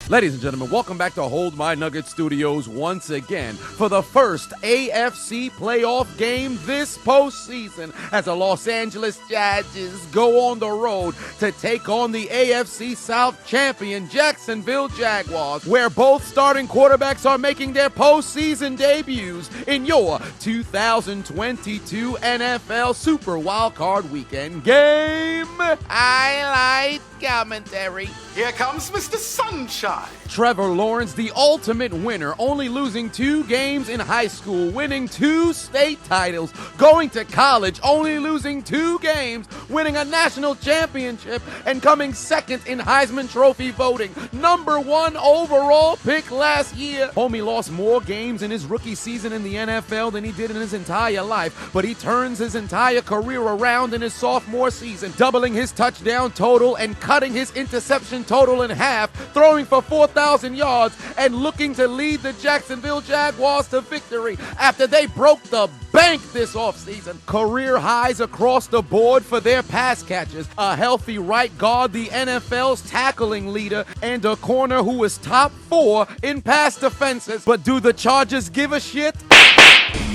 Ladies and gentlemen, welcome back to Hold My Nugget Studios once again for the first AFC playoff game this postseason as the Los Angeles Jaguars go on the road to take on the AFC South champion Jacksonville Jaguars, where both starting quarterbacks are making their postseason debuts in your 2022 NFL Super Wildcard Weekend game. Highlight commentary. Here comes Mr. Sunshine. Trevor Lawrence, the ultimate winner, only losing 2 games in high school, winning 2 state titles, going to college, only losing 2 games, winning a national championship, and coming second in Heisman Trophy voting. Number 1 overall pick last year. Homie lost more games in his rookie season in the NFL than he did in his entire life, but he turns his entire career around in his sophomore season, doubling his touchdown total and cutting his interception total in half, throwing for 4,000 yards and looking to lead the Jacksonville Jaguars to victory after they broke the bank this offseason. Career highs across the board for their pass catches, a healthy right guard, the NFL's tackling leader, and a corner who is top 4 in pass defenses. But do the Chargers give a shit?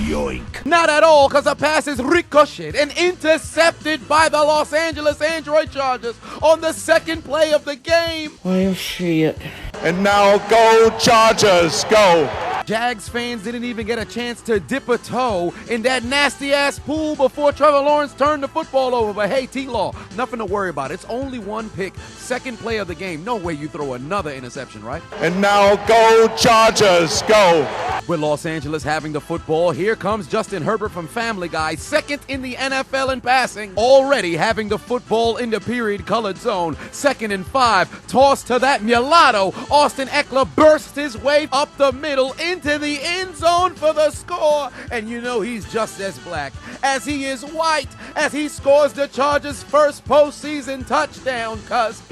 Yoink. Not at all, because the pass is ricocheted and intercepted by the Los Angeles Android Chargers on the second play of the game. Well, shit. And now go Chargers, go. Jags fans didn't even get a chance to dip a toe in that nasty-ass pool before Trevor Lawrence turned the football over. But hey, T-Law, nothing to worry about. It's only 1 pick, second play of the game. No way you throw another interception, right? And now go Chargers, go. With Los Angeles having the football, here comes Justin Herbert from Family Guy, second in the NFL in passing, already having the football in the period-colored zone. 2nd and 5, toss to that mulatto. Austin Eckler bursts his way up the middle into the end zone for the score. And you know he's just as black as he is white as he scores the Chargers' first postseason touchdown, cuz.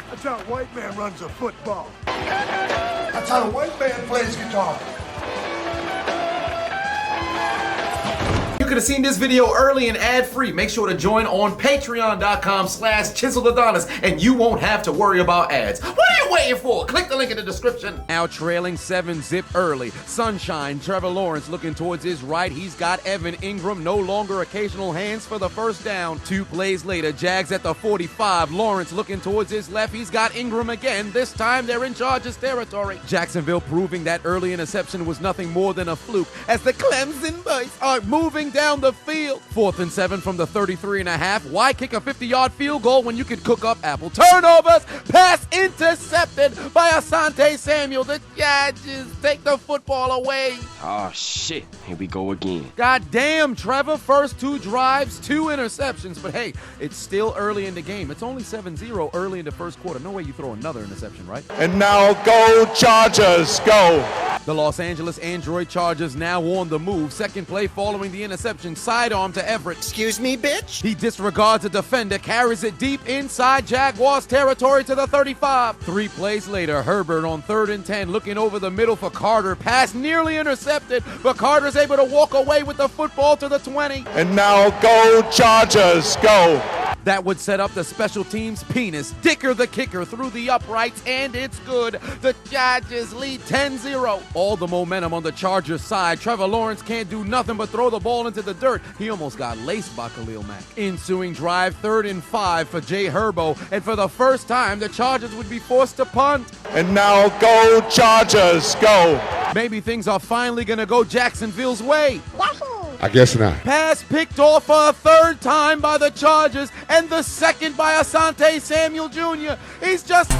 That's how a white man runs a football. That's how a white man plays guitar. You could have seen this video early and ad-free. Make sure to join on patreon.com/Chiseled Adonis and you won't have to worry about ads. What are you waiting for? Click the link in the description. Now trailing 7-zip early. Sunshine, Trevor Lawrence looking towards his right. He's got Evan Ingram, no longer occasional hands for the first down. 2 plays later, Jags at the 45. Lawrence looking towards his left. He's got Ingram again. This time they're in Chargers territory. Jacksonville proving that early interception was nothing more than a fluke as the Clemson Boys are moving down the field. 4th and 7 from the 33.5. Why kick a 50-yard field goal when you could cook up apple turnovers? Pass intercepted by Asante Samuel. The Jaguars take the football away. Oh, shit. Here we go again. God damn, Trevor. First 2 drives, 2 interceptions. But hey, it's still early in the game. It's only 7-0 early in the first quarter. No way you throw another interception, right? And now go Chargers, go. The Los Angeles Android Chargers now on the move. Second play following the interception. Sidearm to Everett. Excuse me, bitch? He disregards a defender, carries it deep inside Jaguars territory to the 35. 3 plays later, Herbert on 3rd and 10 looking over the middle for Carter. Pass nearly intercepted, but Carter's able to walk away with the football to the 20. And now go Chargers, go. That would set up the special teams penis. Dicker the kicker through the uprights, and it's good. The Chargers lead 10-0. All the momentum on the Chargers side. Trevor Lawrence can't do nothing but throw the ball into the dirt. He almost got laced by Khalil Mack. Ensuing drive, 3rd and 5 for Jay Herbo, and for the first time, the Chargers would be forced to punt. And now go Chargers, go. Maybe things are finally gonna go Jacksonville's way. I guess not. Pass picked off for a 3rd time by the Chargers, and the 2nd by Asante Samuel Jr. He's just...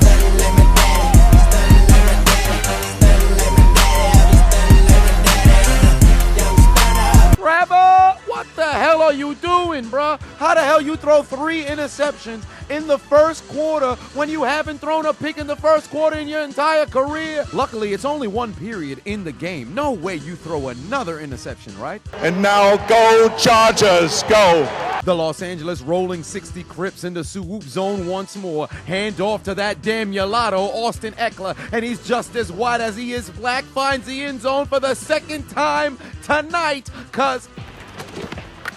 Trevor, what the hell are you doing, bruh? How the hell you throw 3 interceptions in the first quarter when you haven't thrown a pick in the first quarter in your entire career? Luckily, it's only 1 period in the game. No way you throw another interception, right? And now go Chargers, go. The Los Angeles rolling 60 Crips in the swoop zone once more. Hand off to that damn mulatto, Austin Eckler, and he's just as white as he is black. Finds the end zone for the 2nd time tonight, cuz...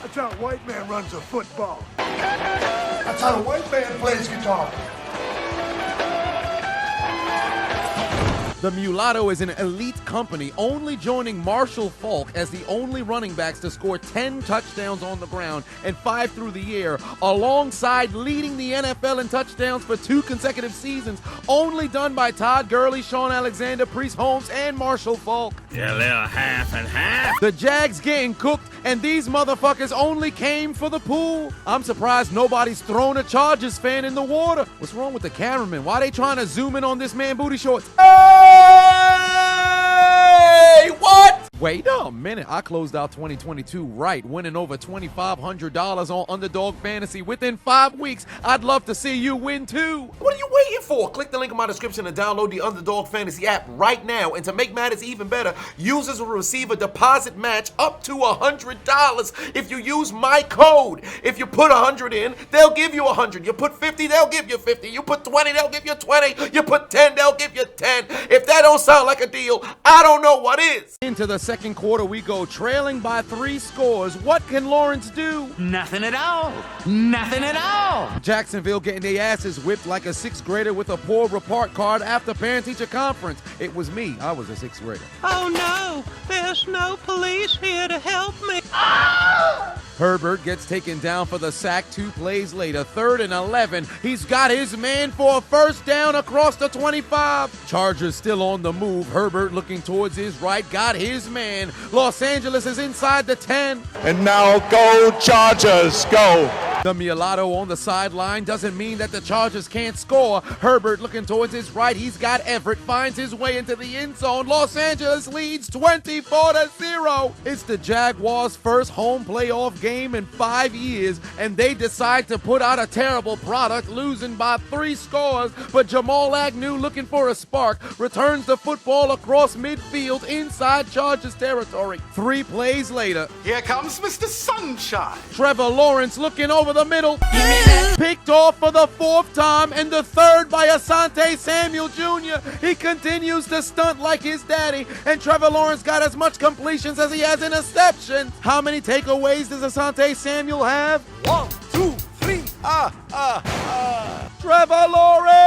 That's how a white man runs a football. That's how a white man plays guitar. The Mulatto is an elite company, only joining Marshall Faulk as the only running backs to score 10 touchdowns on the ground and 5 through the air, alongside leading the NFL in touchdowns for 2 consecutive seasons, only done by Todd Gurley, Sean Alexander, Priest Holmes, and Marshall Faulk. A little half and half. The Jags getting cooked, and these motherfuckers only came for the pool. I'm surprised nobody's thrown a Chargers fan in the water. What's wrong with the cameraman? Why are they trying to zoom in on this man booty shorts? Hey, what? Wait a minute, I closed out 2022 right, winning over $2,500 on Underdog Fantasy within 5 weeks. I'd love to see you win too. What are you waiting for? Click the link in my description to download the Underdog Fantasy app right now. And to make matters even better, users will receive a deposit match up to $100 if you use my code. If you put 100 in, they'll give you 100. You put 50, they'll give you 50. You put 20, they'll give you 20. You put 10, they'll give you 10. If that don't sound like a deal, I don't know what is. Into the second quarter we go, trailing by 3 scores. What can Lawrence do? Nothing at all. Nothing at all. Jacksonville getting their asses whipped like a 6th grader with a poor report card after parent-teacher conference. It was me. I was a 6th grader. Oh no, there's no police here to help me. Herbert gets taken down for the sack 2 plays later. 3rd and 11. He's got his man for a first down across the 25. Chargers still on the move. Herbert looking towards his right. Got his man. Los Angeles is inside the 10. And now go Chargers, go. The Mulatto on the sideline doesn't mean that the Chargers can't score. Herbert looking towards his right. He's got Everett. Finds his way into the end zone. Los Angeles leads 24-0. It's the Jaguars' first home playoff game in 5 years, and they decide to put out a terrible product, losing by 3 scores. But Jamal Agnew, looking for a spark, returns the football across midfield inside Chargers territory. 3 plays later, Here comes Mr. Sunshine. Trevor Lawrence looking over the middle, picked off for the 4th time and the 3rd by Asante Samuel Jr. He continues to stunt like his daddy, and Trevor Lawrence got as much completions as he has interceptions. How many takeaways does Asante Samuel have? 1, 2, 3. Trevor Lawrence!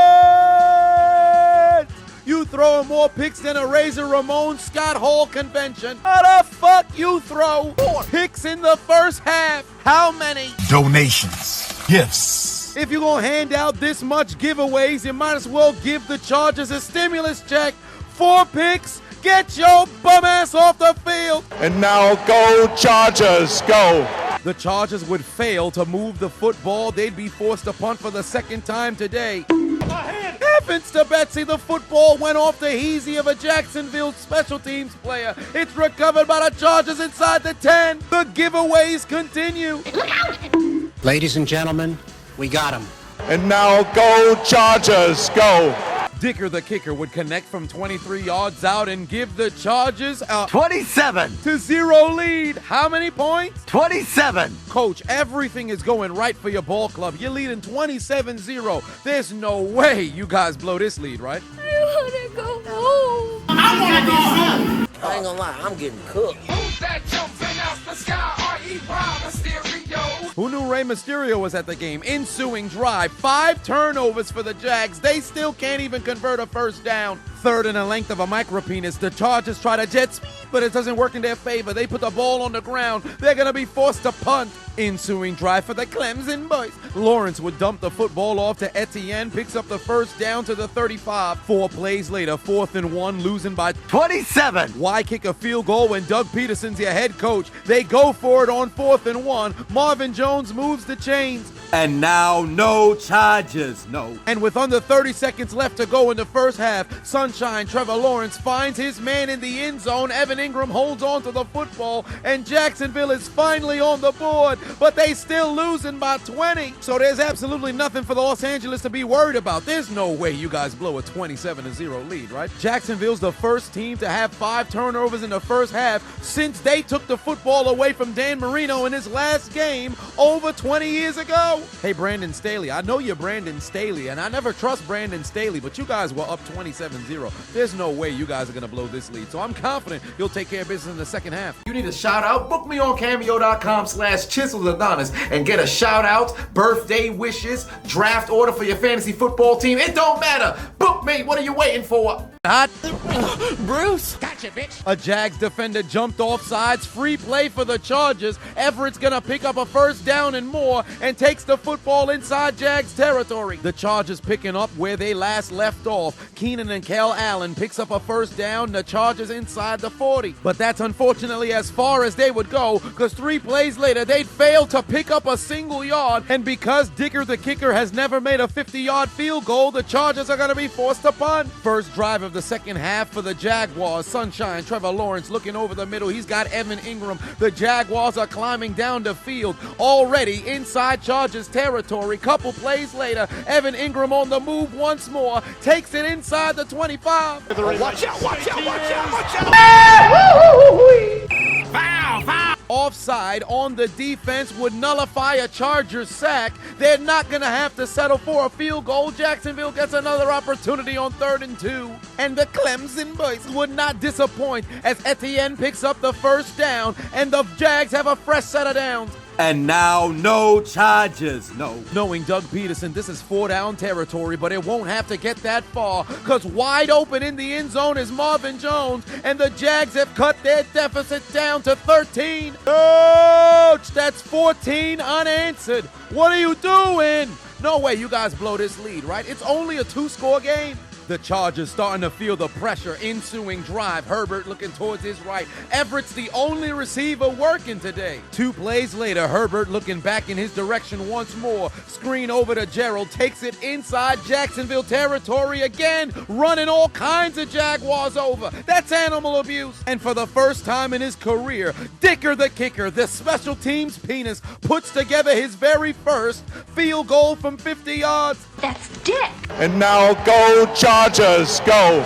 You throwing more picks than a Razor Ramon Scott Hall convention. How the fuck you throw 4 picks in the first half? How many? Donations, gifts. If you're gonna hand out this much giveaways, you might as well give the Chargers a stimulus check. 4 picks, get your bum ass off the field. And now go Chargers, go. The Chargers would fail to move the football. They'd be forced to punt for the 2nd time today. Heavens to Betsy, the football went off the heezy of a Jacksonville special teams player. It's recovered by the Chargers inside the 10. The giveaways continue. Ladies and gentlemen, we got him. And now go Chargers, go. Dicker the kicker would connect from 23 yards out and give the Chargers a 27-0 lead. How many points? 27. Coach, everything is going right for your ball club. You're leading 27-0. There's no way you guys blow this lead, right? I want to go home. I ain't gonna lie, I'm getting cooked. Who knew Rey Mysterio was at the game? Ensuing drive, 5 turnovers for the Jags. They still can't even convert a first down. 3rd and a length of a micropenis. The Chargers try to jet speed, but it doesn't work in their favor. They put the ball on the ground. They're going to be forced to punt. Ensuing drive for the Clemson boys. Lawrence would dump the football off to Etienne, picks up the first down to the 35. 4 plays later, 4th and 1, losing by 27. Why kick a field goal when Doug Peterson's your head coach? They go for it on 4th and 1. Marvin Jones moves the chains. And now no Chargers, no. And with under 30 seconds left to go in the first half, Sunshine Trevor Lawrence finds his man in the end zone. Evan Ingram holds on to the football, and Jacksonville is finally on the board, but they still losing by 20. So there's absolutely nothing for Los Angeles to be worried about. There's no way you guys blow a 27-0 lead, right? Jacksonville's the first team to have 5 turnovers in the first half since they took the football away from Dan Marino in his last game over 20 years ago. Hey, Brandon Staley, I know you're Brandon Staley, and I never trust Brandon Staley, but you guys were up 27-0. There's no way you guys are going to blow this lead, so I'm confident you'll take care of business in the second half. You need a shout out? Book me on Cameo.com/Chiseled Adonis and get a shout out, birthday wishes, draft order for your fantasy football team. It don't matter. Book me. What are you waiting for? Hot. Bruce. Gotcha, bitch. A Jags defender jumped off sides. Free play for the Chargers. Everett's gonna pick up a first down and more and takes the football inside Jags territory. The Chargers picking up where they last left off. Keenan and Kel Allen picks up a first down. The Chargers inside the 40. But that's unfortunately as far as they would go, because 3 plays later they'd fail to pick up a single yard. And because Dicker the kicker has never made a 50-yard field goal, the Chargers are gonna be forced to punt. First drive of the second half for the Jaguars. Sunshine, Trevor Lawrence looking over the middle. He's got Evan Ingram. The Jaguars are climbing down the field. Already inside Chargers territory. Couple plays later, Evan Ingram on the move once more. Takes it inside the 25. Watch out, watch out, watch out, watch out. Foul, foul. Offside on the defense would nullify a Chargers sack. They're not going to have to settle for a field goal. Jacksonville gets another opportunity on 3rd and 2. And the Clemson boys would not disappoint as Etienne picks up the first down and the Jags have a fresh set of downs. And now no charges, no. Knowing Doug Peterson, this is 4-down territory, but it won't have to get that far, because wide open in the end zone is Marvin Jones, and the Jags have cut their deficit down to 13. Coach, that's 14 unanswered. What are you doing? No way you guys blow this lead, right? It's only a 2-score game. The Chargers starting to feel the pressure. Ensuing drive. Herbert looking towards his right. Everett's the only receiver working today. 2 plays later, Herbert looking back in his direction once more. Screen over to Gerald. Takes it inside Jacksonville territory again. Running all kinds of Jaguars over. That's animal abuse. And for the first time in his career, Dicker the kicker, the special teams penis, puts together his very first field goal from 50 yards. That's dick. And now go Chargers, go.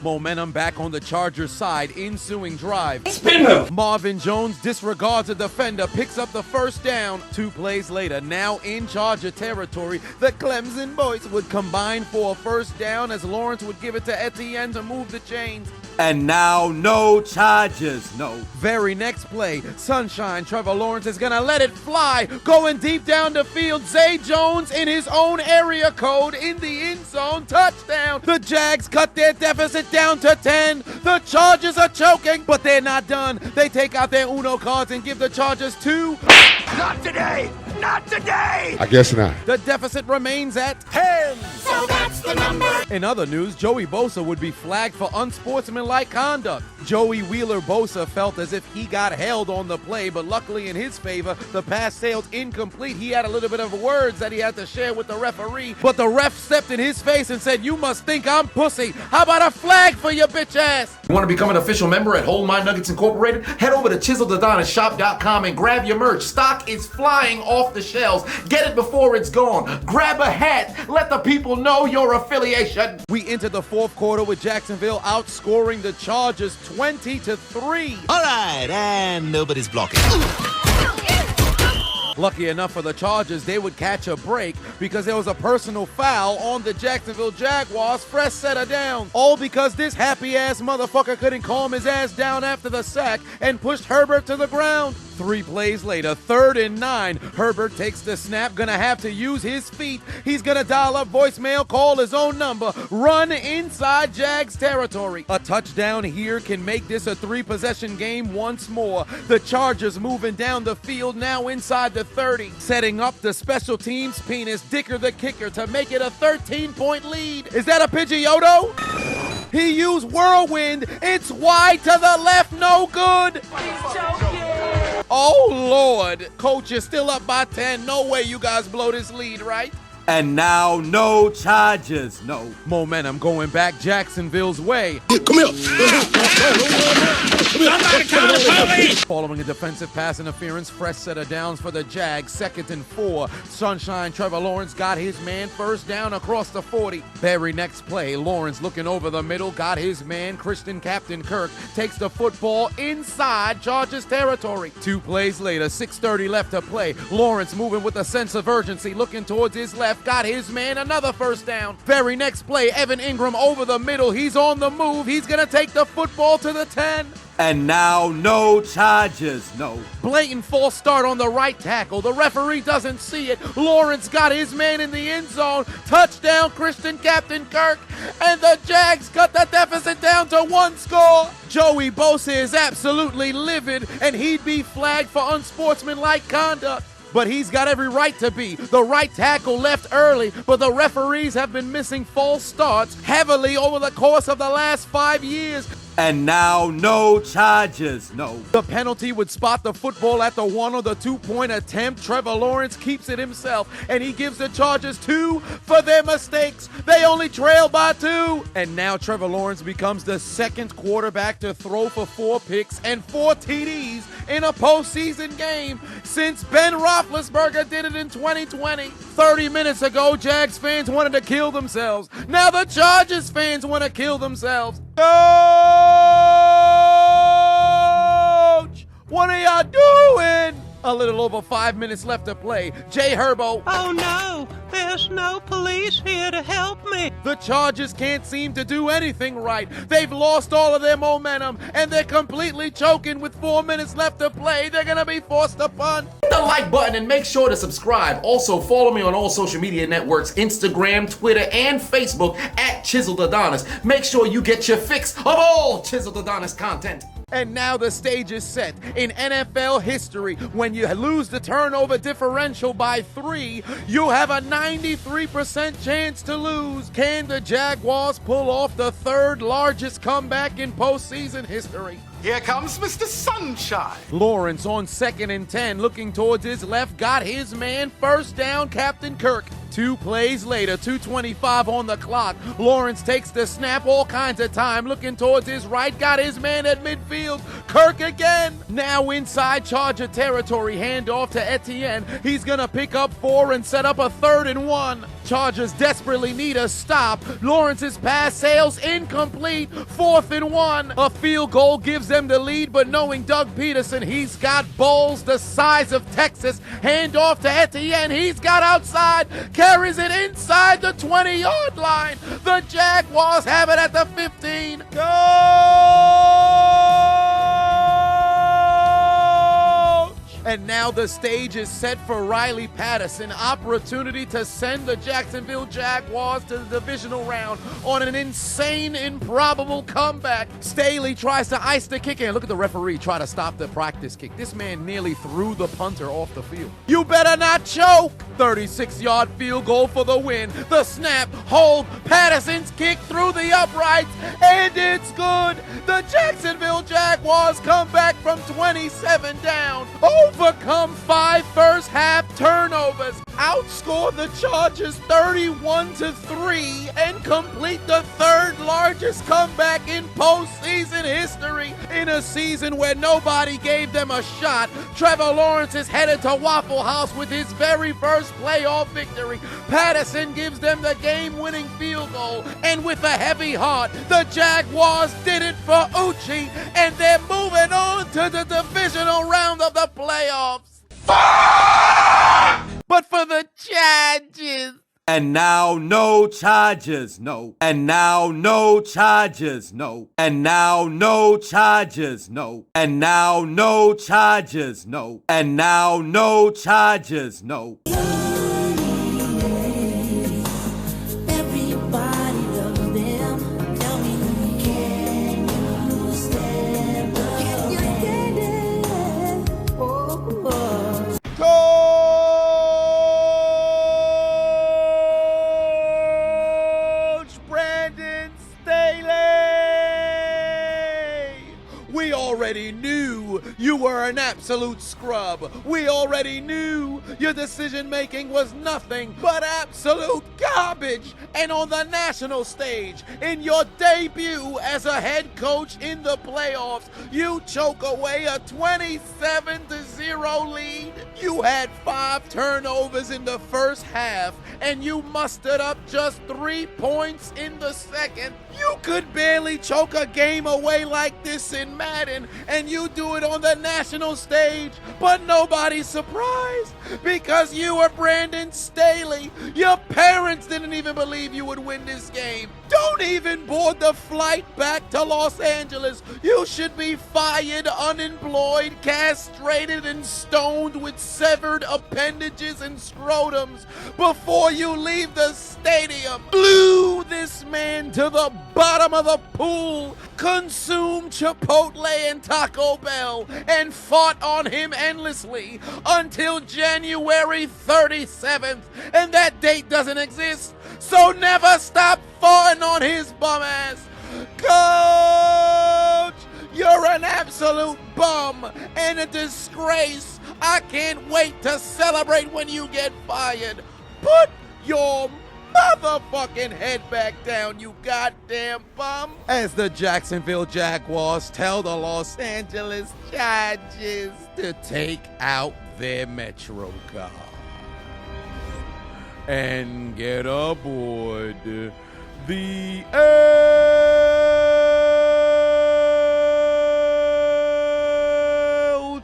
Momentum back on the Chargers side. Ensuing drive. Spin him. Marvin Jones disregards a defender, picks up the first down. 2 plays later, now in Charger territory, the Clemson boys would combine for a first down as Lawrence would give it to Etienne to move the chains. And now no charges, no. Very next play, Sunshine, Trevor Lawrence is gonna let it fly, going deep down the field. Zay Jones in his own area code in the end zone, touchdown. The Jags cut their deficit down to 10. The Chargers are choking, but they're not done. They take out their Uno cards and give the Chargers 2. Not today! Not today! I guess not. The deficit remains at 10! So that's the number. In other news, Joey Bosa would be flagged for unsportsmanlike conduct. Joey Wheeler-Bosa felt as if he got held on the play, but luckily in his favor, the pass sailed incomplete. He had a little bit of words that he had to share with the referee, but the ref stepped in his face and said, "You must think I'm pussy. How about a flag for your bitch ass?" You want to become an official member at Hold My Nuggets Incorporated? Head over to ChiseledAdonisShop.com and grab your merch. Stock is flying off the shelves. Get it before it's gone. Grab a hat. Let the people know your affiliation. We entered the 4th quarter with Jacksonville outscoring the Chargers 20-3. All right, and nobody's blocking. Lucky enough for the Chargers, they would catch a break because there was a personal foul on the Jacksonville Jaguars. Fresh set of downs. All because this happy-ass motherfucker couldn't calm his ass down after the sack and pushed Herbert to the ground. 3 plays later, 3rd and 9. Herbert takes the snap, gonna have to use his feet. He's gonna dial up voicemail, call his own number, run inside Jags territory. A touchdown here can make this a 3-possession game once more. The Chargers moving down the field now inside the 30, setting up the special teams penis, Dicker the kicker, to make it a 13-point lead. Is that a Pidgeotto? He used whirlwind. It's wide to the left, no good. Oh, Lord. Coach is still up by 10. No way you guys blow this lead, right? And now no charges, no. Momentum going back Jacksonville's way. Come here. Following a defensive pass interference, fresh set of downs for the Jags, 2nd and 4. Sunshine, Trevor Lawrence got his man first down across the 40. Very next play, Lawrence looking over the middle, got his man, Christian Captain Kirk, takes the football inside Chargers territory. 2 plays later, 6:30 left to play. Lawrence moving with a sense of urgency, looking towards his left. left, got his man another first down. Very next play, Evan Ingram over the middle. He's on the move. He's going to take the football to the 10. And now no charges, no. Blatant false start on the right tackle. The referee doesn't see it. Lawrence got his man in the end zone. Touchdown, Christian Captain Kirk. And the Jags cut the deficit down to 1 score. Joey Bosa is absolutely livid, and he'd be flagged for unsportsmanlike conduct. But he's got every right to be. The right tackle left early, but the referees have been missing false starts heavily over the course of the last 5 years. And now no charges, no. The penalty would spot the football at the 1 or the 2-point attempt. Trevor Lawrence keeps it himself, and he gives the Chargers 2 for their mistakes. They only trail by 2. And now Trevor Lawrence becomes the second quarterback to throw for 4 picks and 4 TDs in a postseason game since Ben Roethlisberger did it in 2020. 30 minutes ago, Jags fans wanted to kill themselves. Now the Chargers fans want to kill themselves. Coach! What are y'all doing? A little over 5 minutes left to play. Jay Herbo. Oh no, there's no police here to help me. The Chargers can't seem to do anything right. They've lost all of their momentum, and they're completely choking with 4 minutes left to play. They're gonna be forced to punt. Hit the like button and make sure to subscribe. Also, follow me on all social media networks, Instagram, Twitter, and Facebook at Chiseled Adonis. Make sure you get your fix of all Chiseled Adonis content. And now the stage is set. In NFL history, when you lose the turnover differential by 3, you have a 93% chance to lose. Can the Jaguars pull off the 3rd largest comeback in postseason history? Here comes Mr. Sunshine. Lawrence on 2nd and 10, looking towards his left, got his man first down, Captain Kirk. 2 plays later, 2:25 on the clock. Lawrence takes the snap, all kinds of time, looking towards his right, got his man at midfield. Kirk again. Now inside Charger territory, handoff to Etienne. He's gonna pick up 4 and set up a 3rd and 1. Chargers desperately need a stop. Lawrence's pass sails incomplete. 4th and 1. A field goal gives them the lead, but knowing Doug Peterson, he's got balls the size of Texas. Handoff to Etienne. He's got outside. Carries it inside the 20-yard line. The Jaguars have it at the 15. And now the stage is set for Riley Patterson. Opportunity to send the Jacksonville Jaguars to the divisional round on an insane, improbable comeback. Staley tries to ice the kick in. Look at the referee try to stop the practice kick. This man nearly threw the punter off the field. You better not choke. 36-yard field goal for the win. The snap, hold, Patterson's kick through the uprights, and it's good. The Jacksonville Jaguars come back from 27 down. Overcome 5 first-half turnovers, outscore the Chargers 31-3, and complete the 3rd largest comeback in postseason history. In a season where nobody gave them a shot, Trevor Lawrence is headed to Waffle House with his very first playoff victory. Patterson gives them the game-winning field goal, and with a heavy heart, the Jaguars did it for Uchi, and they're moving on to the divisional round of the playoffs. But for the Chargers. And now no charges, no. And now no charges, no. And now no charges, no. And now no charges, no. And now no charges, no. We already knew you were an absolute scrub. We already knew your decision-making was nothing but absolute garbage. And on the national stage, in your debut as a head coach in the playoffs, you choke away a 27-0 lead. You had 5 turnovers in the first half, and you mustered up just 3 points in the second. You could barely choke a game away like this in Madden, and you do it on the national stage, but nobody's surprised because you were Brandon Staley. Your parents didn't even believe you would win this game. Don't even board the flight back to Los Angeles. You should be fired, unemployed, castrated, and stoned with severed appendages and scrotums before you leave the stadium. Blew this man to the bottom of the pool, consumed Chipotle and Taco Bell, and fought on him endlessly until January 37th, and that date doesn't exist, so never stop farting on his bum ass. Coach, you're an absolute bum and a disgrace. I can't wait to celebrate when you get fired. Put your motherfucking head back down, you goddamn bum. As the Jacksonville Jaguars tell the Los Angeles Chargers to take out their Metro car and get aboard the L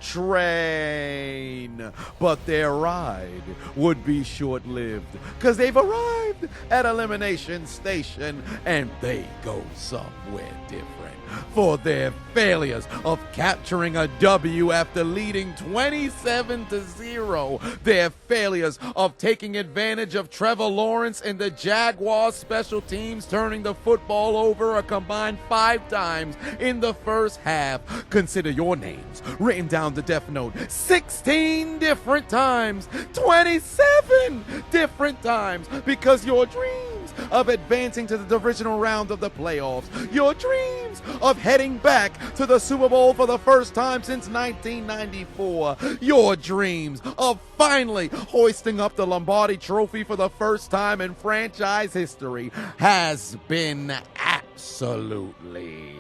train. But their ride would be short-lived because they've arrived at Elimination Station and they go somewhere different for their failures of capturing a W after leading 27-0, their failures of taking advantage of Trevor Lawrence and the Jaguars special teams turning the football over a combined 5 times in the first half. Consider your names written down the death note 16 different times, 27 different times, because your dreams of advancing to the divisional round of the playoffs, your dreams of heading back to the Super Bowl for the first time since 1994, your dreams of finally hoisting up the Lombardi Trophy for the first time in franchise history has been absolutely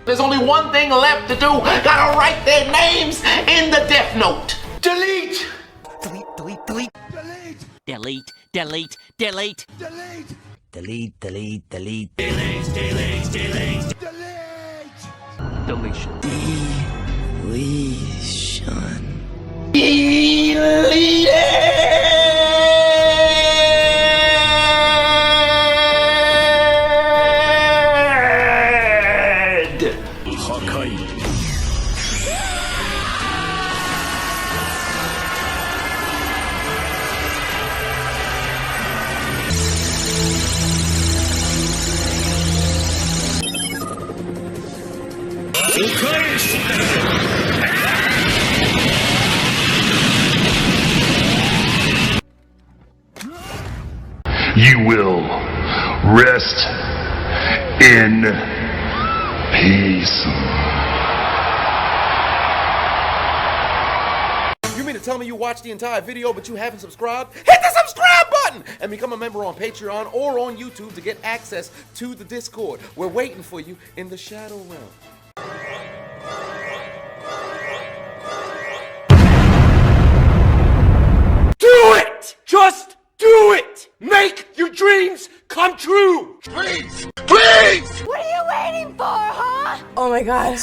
There's only one thing left to do. Gotta write their names in the death note. Delete! Delete, delete, delete. Delete! Delete, delete, delete. Delete! Delete, delete, delete. Delete! Deletion. You will rest in peace. You mean to tell me you watched the entire video but you haven't subscribed? Hit the subscribe button and become a member on Patreon or on YouTube to get access to the Discord. We're waiting for you in the Shadow Realm. Do it! Just do it! Make your dreams come true! Please! Please! What are you waiting for, huh? Oh my god.